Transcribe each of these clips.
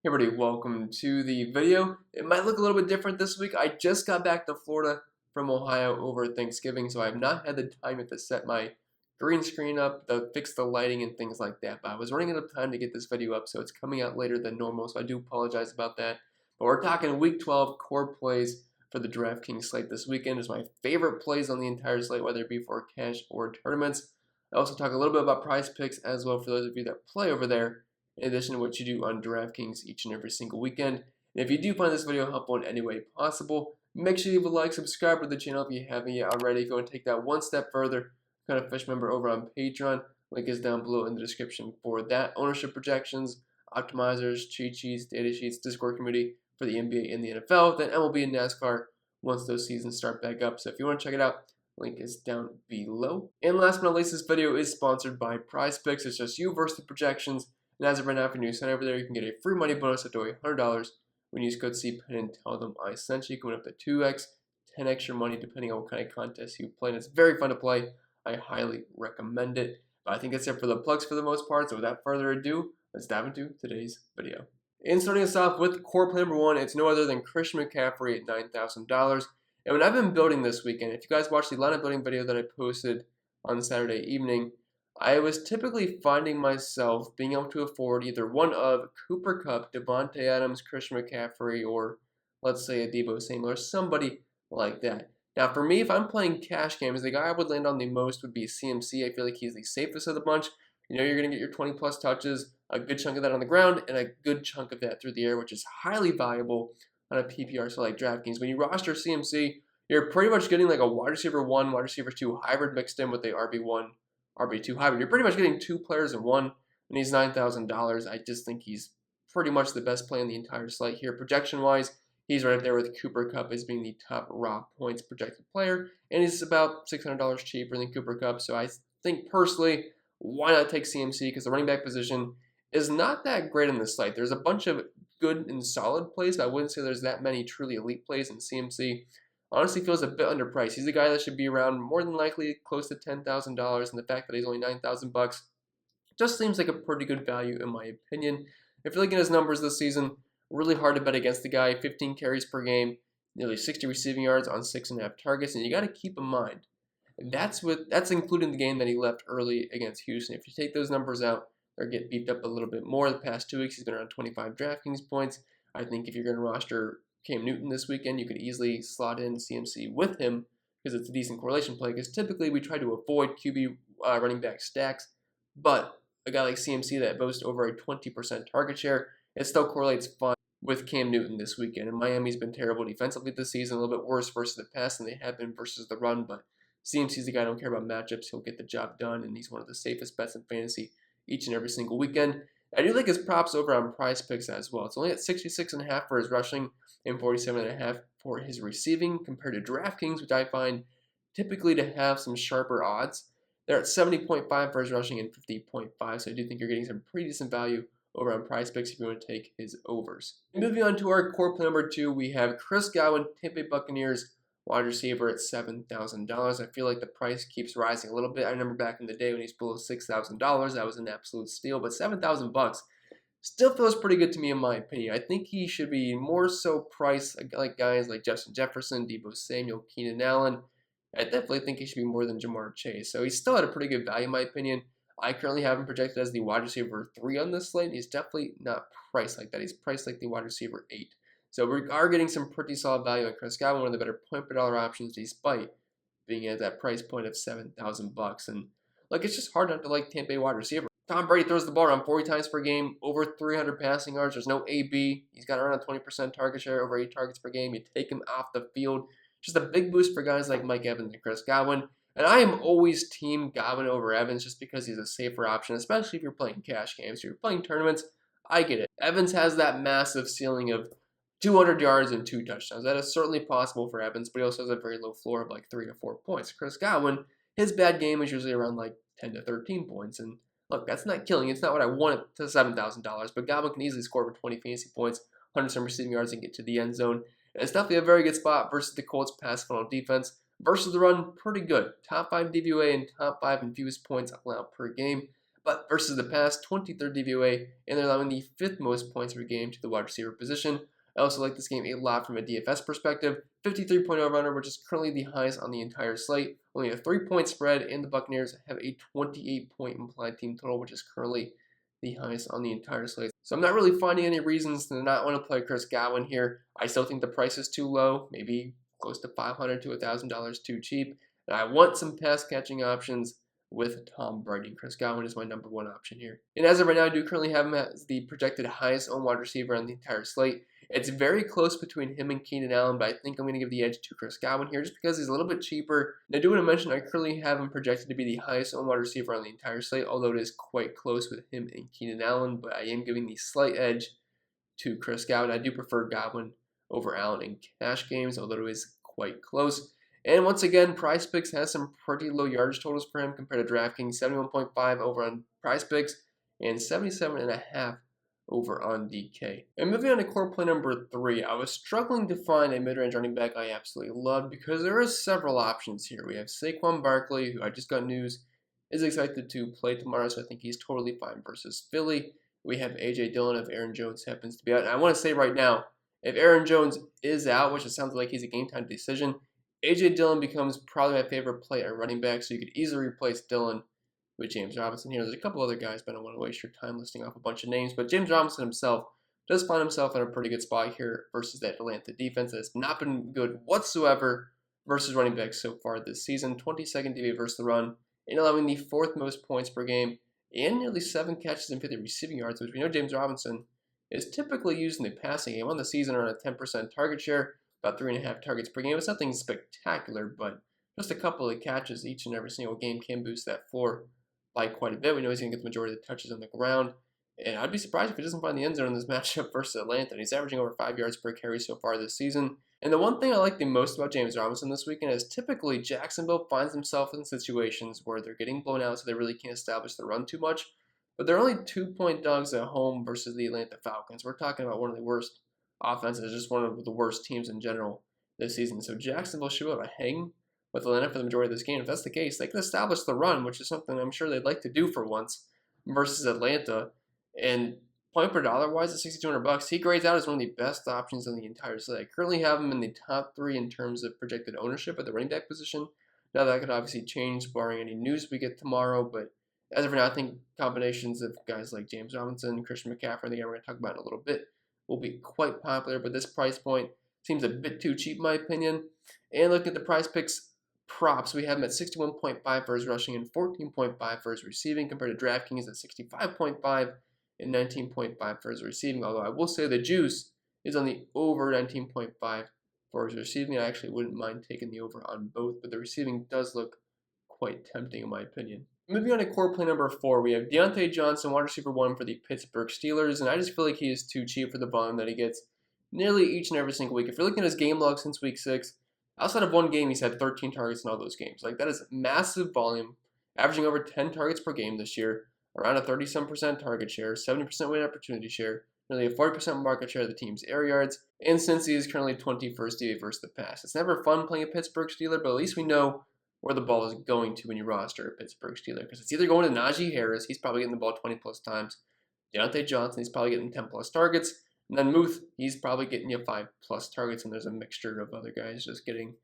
Hey everybody, welcome to the video. It might look a little bit different this week. I just got back to Florida from Ohio over Thanksgiving, so I have not had the time yet to set my green screen up, to fix the lighting and things like that. But I was running out of time to get this video up, so it's coming out later than normal, so I do apologize about that. But we're talking Week 12 core plays for the DraftKings slate this weekend. Is my favorite plays on the entire slate, whether it be for cash or tournaments. I also talk a little bit about prize picks as well for those of you that play over there, in addition to what you do on DraftKings each and every single weekend. And if you do find this video helpful in any way possible, make sure you leave a like, subscribe to the channel if you haven't yet already. If you want to take that one step further, become a Fish member over on Patreon. Link is down below in the description for that. Ownership projections, optimizers, cheat sheets, data sheets, Discord community for the NBA and the NFL, then MLB and NASCAR once those seasons start back up. So if you want to check it out, link is down below. And last but not least, this video is sponsored by Prize Picks. It's just you versus the projections. And as of right now, if you're new, sign over there, you can get a free money bonus up to $100 when you use code CPEN and tell them I sent you. You can win up to 2x, 10x your money depending on what kind of contest you play. And it's very fun to play. I highly recommend it. But I think that's it for the plugs for the most part. So without further ado, let's dive into today's video. And starting us off with core play number one, it's no other than Christian McCaffrey at $9,000. And when I've been building this weekend, if you guys watched the lineup building video that I posted on Saturday evening, I was typically finding myself being able to afford either one of Cooper Kupp, Devontae Adams, Christian McCaffrey, or let's say a Deebo Samuel or somebody like that. Now for me, if I'm playing cash games, the guy I would land on the most would be CMC. I feel like he's the safest of the bunch. You know you're going to get your 20 plus touches, a good chunk of that on the ground, and a good chunk of that through the air, which is highly valuable on a PPR so like DraftKings. When you roster CMC, you're pretty much getting like a wide receiver 1, wide receiver 2 hybrid mixed in with a RB1, RB2 hybrid. You're pretty much getting two players in one, and he's $9,000. I just think he's pretty much the best play in the entire slate here. Projection-wise, he's right up there with Cooper Kupp as being the top raw points projected player, and he's about $600 cheaper than Cooper Kupp. So I think personally, why not take CMC? Because the running back position is not that great in this slate. There's a bunch of good and solid plays, but I wouldn't say there's that many truly elite plays in CMC. Honestly feels a bit underpriced. He's a guy that should be around more than likely close to $10,000, and the fact that he's only $9,000 just seems like a pretty good value in my opinion. If you're looking at his numbers this season, really hard to bet against the guy. 15 carries per game, nearly 60 receiving yards on 6.5 targets, and you got to keep in mind that's including the game that he left early against Houston. If you take those numbers out, or get beefed up a little bit more. The past 2 weeks, he's been around 25 DraftKings points. I think if you're going to roster Cam Newton this weekend, you could easily slot in CMC with him because it's a decent correlation play. Because typically we try to avoid QB running back stacks, but a guy like CMC that boasts over a 20% target share, it still correlates fine with Cam Newton this weekend. And Miami's been terrible defensively this season, a little bit worse versus the pass than they have been versus the run. But CMC's the guy I don't care about matchups. He'll get the job done, and he's one of the safest bets in fantasy each and every single weekend. I do like his props over on Prize Picks as well. It's only at 66.5 for his rushing and 47.5 for his receiving compared to DraftKings, which I find typically to have some sharper odds. They're at 70.5 for his rushing and 50.5, so I do think you're getting some pretty decent value over on Prize Picks if you want to take his overs. Moving on to our core play number 2, we have Chris Godwin, Tampa Bay Buccaneers, wide receiver at $7,000. I feel like the price keeps rising a little bit. I remember back in the day when he's below $6,000, that was an absolute steal. But $7,000 still feels pretty good to me in my opinion. I think he should be more so priced like guys like Justin Jefferson, Deebo Samuel, Keenan Allen. I definitely think he should be more than Jamar Chase. So he's still at a pretty good value in my opinion. I currently have him projected as the wide receiver 3 on this slate. He's definitely not priced like that. He's priced like the wide receiver 8. So we are getting some pretty solid value on Chris Godwin, one of the better point per dollar options, despite being at that price point of $7,000. And look, it's just hard not to like Tampa Bay wide receiver. Tom Brady throws the ball around 40 times per game, over 300 passing yards. There's no AB. He's got around a 20% target share, over 8 targets per game. You take him off the field. Just a big boost for guys like Mike Evans and Chris Godwin. And I am always team Godwin over Evans just because he's a safer option, especially if you're playing cash games. If you're playing tournaments, I get it. Evans has that massive ceiling of 200 yards and 2 touchdowns. That is certainly possible for Evans, but he also has a very low floor of like 3 to 4 points. Chris Godwin, his bad game is usually around like 10 to 13 points. And look, that's not killing. It's not what I wanted to $7,000, but Godwin can easily score over 20 fantasy points, 100 some receiving yards, and get to the end zone. And it's definitely a very good spot versus the Colts pass funnel defense. Versus the run, pretty good. Top 5 DVOA and top 5 infused points allowed per game. But versus the past, 23rd DVOA, and they're allowing the 5th most points per game to the wide receiver position. I also like this game a lot from a DFS perspective. 53-point over-under, which is currently the highest on the entire slate. Only a 3-point spread, and the Buccaneers have a 28-point implied team total, which is currently the highest on the entire slate. So I'm not really finding any reasons to not want to play Chris Godwin here. I still think the price is too low, maybe close to $500 to $1,000 too cheap. And I want some pass catching options with Tom Brady. Chris Godwin is my #1 option here. And as of right now, I do currently have him as the projected highest owned wide receiver on the entire slate. It's very close between him and Keenan Allen, but I think I'm going to give the edge to Chris Godwin here just because he's a little bit cheaper. And I do want to mention I currently have him projected to be the highest owned wide receiver on the entire slate, although it is quite close with him and Keenan Allen, but I am giving the slight edge to Chris Godwin. I do prefer Godwin over Allen in cash games, although it is quite close. And once again, PrizePicks has some pretty low yardage totals for him compared to DraftKings. 71.5 over on PrizePicks and 77.5 over on DK. And moving on to core play #3, I was struggling to find a mid-range running back I absolutely love because there are several options here. We have Saquon Barkley, who I just got news is expected to play tomorrow, so I think he's totally fine versus Philly. We have A.J. Dillon if Aaron Jones happens to be out. And I want to say right now, if Aaron Jones is out, which it sounds like he's a game-time decision, A.J. Dillon becomes probably my favorite play at running back, so you could easily replace Dillon with James Robinson here. There's a couple other guys, but I don't want to waste your time listing off a bunch of names. But James Robinson himself does find himself in a pretty good spot here versus that Atlanta defense that has not been good whatsoever versus running backs so far this season. 22nd DVOA versus the run, and allowing the 4th most points per game, and nearly 7 catches and 50 receiving yards, which we know James Robinson is typically used in the passing game. On the season, around a 10% target share, about 3.5 targets per game. It's nothing spectacular, but just a couple of catches each and every single game can boost that floor by quite a bit. We know he's going to get the majority of the touches on the ground, and I'd be surprised if he doesn't find the end zone in this matchup versus Atlanta. And he's averaging over 5 yards per carry so far this season. And the one thing I like the most about James Robinson this weekend is typically Jacksonville finds themselves in situations where they're getting blown out, so they really can't establish the run too much. But they're only 2-point dogs at home versus the Atlanta Falcons. We're talking about one of the worst offenses, just one of the worst teams in general this season. So Jacksonville should be able to hang with Atlanta for the majority of this game. If that's the case, they can establish the run, which is something I'm sure they'd like to do for once versus Atlanta. And point per dollar wise at $6,200, he grades out as one of the best options on the entire slate. I currently have him in the top 3 in terms of projected ownership at the running back position. Now that could obviously change barring any news we get tomorrow, but as of now, I think combinations of guys like James Robinson, Christian McCaffrey, the guy we're going to talk about in a little bit, will be quite popular, but this price point seems a bit too cheap in my opinion. And looking at the PrizePicks props, we have him at 61.5 for his rushing and 14.5 for his receiving compared to DraftKings at 65.5 and 19.5 for his receiving, although I will say the juice is on the over 19.5 for his receiving. I actually wouldn't mind taking the over on both, but the receiving does look quite tempting in my opinion. Moving on to core play #4, we have Deontay Johnson, wide receiver 1 for the Pittsburgh Steelers, and I just feel like he is too cheap for the volume that he gets nearly each and every single week. If you're looking at his game log since week 6, outside of one game, he's had 13 targets in all those games. Like, that is massive volume, averaging over 10 targets per game this year, around a 37% target share, 70% weighted opportunity share, nearly a 40% market share of the team's air yards, and since he is currently 21st DVOA versus the pass. It's never fun playing a Pittsburgh Steeler, but at least we know where the ball is going to when you roster a Pittsburgh Steeler, because it's either going to Najee Harris, he's probably getting the ball 20 plus times, Deontay Johnson, he's probably getting 10 plus targets, and then Muth, he's probably getting you 5 plus targets, and there's a mixture of other guys just getting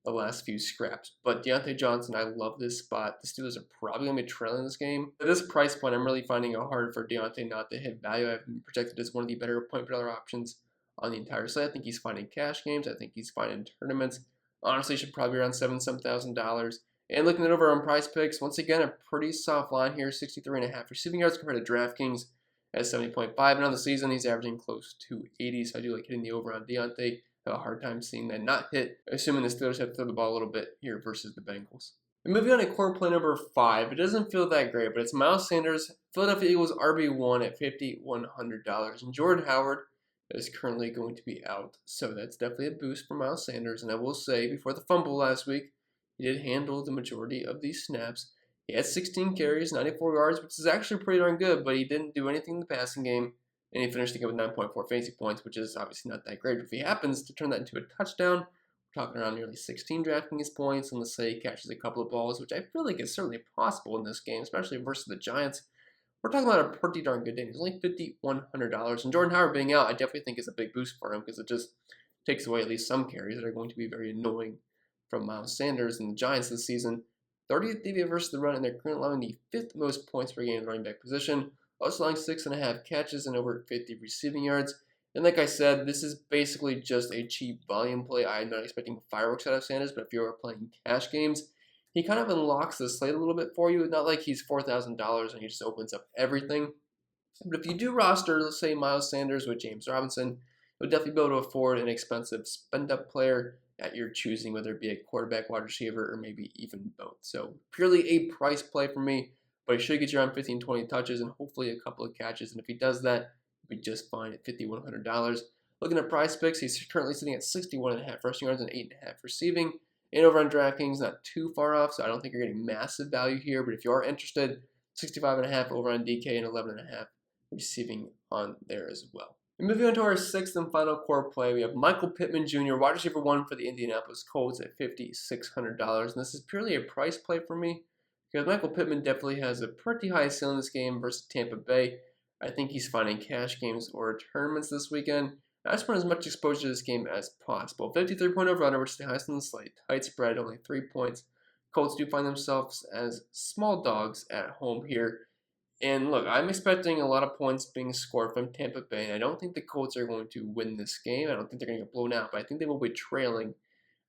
the last few scraps. But Deontay Johnson, I love this spot. The Steelers are probably going to be trailing this game. At this price point, I'm really finding it hard for Deontay not to hit value. I've been projected as one of the better point per dollar options on the entire slate. I think he's fine in cash games. I think he's fine in tournaments. Honestly, should probably be around $7,000. And looking at over on PrizePicks, once again, a pretty soft line here, 63.5 receiving yards compared to DraftKings at 70.5. And on the season, he's averaging close to 80. So I do like hitting the over on Deontay. I have a hard time seeing that not hit, assuming the Steelers have to throw the ball a little bit here versus the Bengals. And moving on to core play #5, it doesn't feel that great, but it's Miles Sanders, Philadelphia Eagles RB1 at $5,100. And Jordan Howard is currently going to be out, so that's definitely a boost for Miles Sanders. And I will say, before the fumble last week, he did handle the majority of these snaps. He had 16 carries, 94 yards, which is actually pretty darn good, but he didn't do anything in the passing game. And he finished the game with 9.4 fantasy points, which is obviously not that great. But if he happens to turn that into a touchdown, we're talking around nearly 16 DraftKings points, and let's say he catches a couple of balls, which I feel like is certainly possible in this game, especially versus the Giants. we're talking about a pretty darn good day. It's only $5,100, and Jordan Howard being out, I definitely think is a big boost for him because it just takes away at least some carries that are going to be very annoying from Miles Sanders and the Giants this season. 30th DVA versus the run, and they're currently allowing the 5th most points per game in running back position, also allowing 6.5 catches and over 50 receiving yards. And like I said, this is basically just a cheap volume play. I'm not expecting fireworks out of Sanders, but if you're playing cash games, he kind of unlocks the slate a little bit for you. Not like he's $4,000 and he just opens up everything. But if you do roster, let's say Miles Sanders with James Robinson, you'll definitely be able to afford an expensive spend-up player at your choosing, whether it be a quarterback, wide receiver, or maybe even both. So purely a price play for me, but he should get you around 15, 20 touches and hopefully a couple of catches. And if he does that, he'll be just fine at $5,100. Looking at price picks, he's currently sitting at 61.5 rushing yards and 8.5 receiving. And over on DraftKings, not too far off, so I don't think you're getting massive value here. But if you are interested, 65.5 over on DK and 11.5 receiving on there as well. And moving on to our 6th and final core play, we have Michael Pittman Jr., wide receiver 1 for the Indianapolis Colts at $5,600. And this is purely a price play for me because Michael Pittman definitely has a pretty high ceiling in this game versus Tampa Bay. I think he's finding cash games or tournaments this weekend. I just want as much exposure to this game as possible. 53-point over-under, which is the highest on the slate. Tight spread, only 3 points. Colts do find themselves as small dogs at home here. And look, I'm expecting a lot of points being scored from Tampa Bay. And I don't think the Colts are going to win this game. I don't think they're going to get blown out, but I think they will be trailing.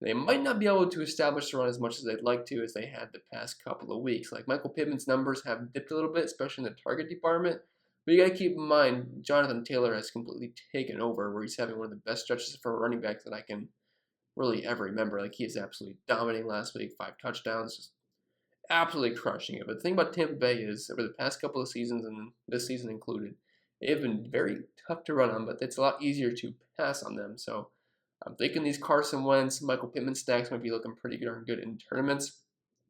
They might not be able to establish the run as much as they'd like to as they had the past couple of weeks. Like Michael Pittman's numbers have dipped a little bit, especially in the target department. But you got to keep in mind, Jonathan Taylor has completely taken over, where he's having one of the best stretches for a running back that I can really ever remember. Like, he is absolutely dominating last week, 5 touchdowns, just absolutely crushing it. But the thing about Tampa Bay is, over the past couple of seasons, and this season included, they've been very tough to run on, but it's a lot easier to pass on them. So I'm thinking these Carson Wentz, Michael Pittman stacks might be looking pretty darn good in tournaments,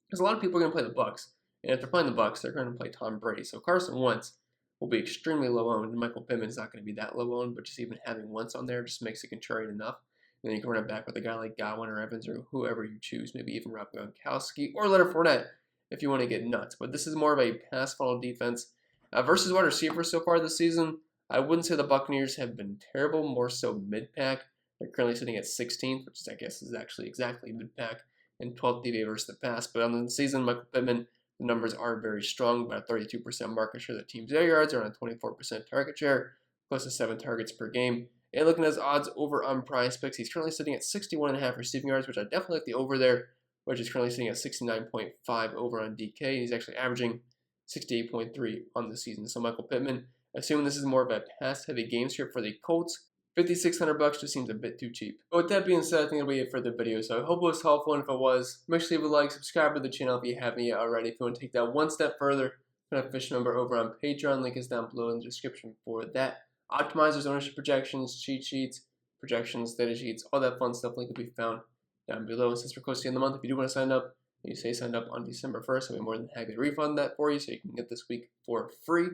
because a lot of people are going to play the Bucs, and if they're playing the Bucs, they're going to play Tom Brady. So Carson Wentz will be extremely low owned, and Michael Pittman's not going to be that low owned, but just even having Wentz on there just makes it contrarian enough. And then you can run it back with a guy like Godwin or Evans or whoever you choose, maybe even Rob Gronkowski or Leonard Fournette if you want to get nuts. But this is more of a pass funnel defense versus wide receivers so far this season. I wouldn't say the Buccaneers have been terrible, more so mid-pack. They're currently sitting at 16th, which I guess is actually exactly mid-pack, and 12th DVA versus the pass. But on the season, Michael Pittman, the numbers are very strong, about 32% market share of the team's air yards, around a 24% target share, close to 7 targets per game. And looking at his odds over on prize picks, he's currently sitting at 61.5 receiving yards, which I definitely like the over there, which is currently sitting at 69.5 over on DK. And he's actually averaging 68.3 on the season. So Michael Pittman, assuming this is more of a pass-heavy game script for the Colts, $5,600 just seems a bit too cheap. But with that being said, I think that'll be it for the video. So I hope it was helpful, and if it was, make sure to leave a like, subscribe to the channel if you haven't yet already. If you want to take that one step further, an official number over on Patreon. Link is down below in the description for that. Optimizers, ownership projections, cheat sheets, projections, data sheets, all that fun stuff. Link will be found down below. And since we're close to the end of the month, if you do want to sign up, and you say sign up on December 1st, I'll be more than happy to refund that for you so you can get this week for free.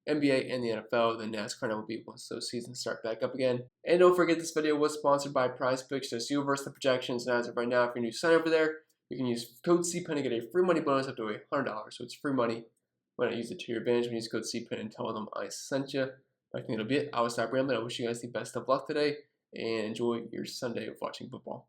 NBA and the NFL, then NASCAR will be once those seasons start back up again. And don't forget, this video was sponsored by PrizePicks. Just you versus the projections. And as of right now, if you're new, sign over there. You can use code CPEN to get a free money bonus up to $100. So it's free money. Why not use it to your advantage when you use code CPEN and tell them I sent you. I think that'll be it. I will stop rambling. I wish you guys the best of luck today and enjoy your Sunday of watching football.